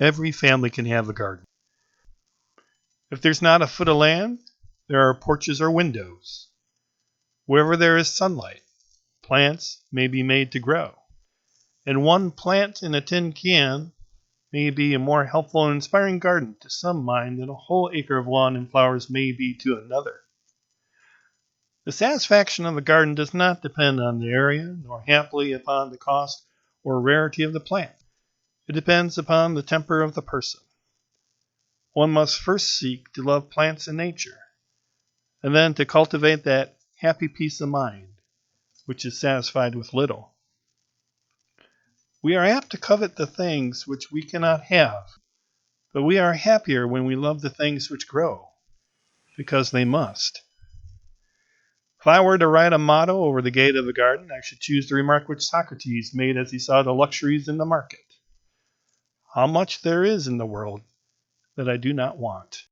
Every family can have a garden. If there's not a foot of land, there are porches or windows. Wherever there is sunlight, plants may be made to grow. And one plant in a tin can may be a more helpful and inspiring garden to some mind than a whole acre of lawn and flowers may be to another. The satisfaction of a garden does not depend on the area, nor happily upon the cost or rarity of the plant. It depends upon the temper of the person. One must first seek to love plants and nature, and then to cultivate that happy peace of mind, which is satisfied with little. We are apt to covet the things which we cannot have, but we are happier when we love the things which grow, because they must. If I were to write a motto over the gate of a garden, I should choose the remark which Socrates made as he saw the luxuries in the market. How much there is in the world that I do not want.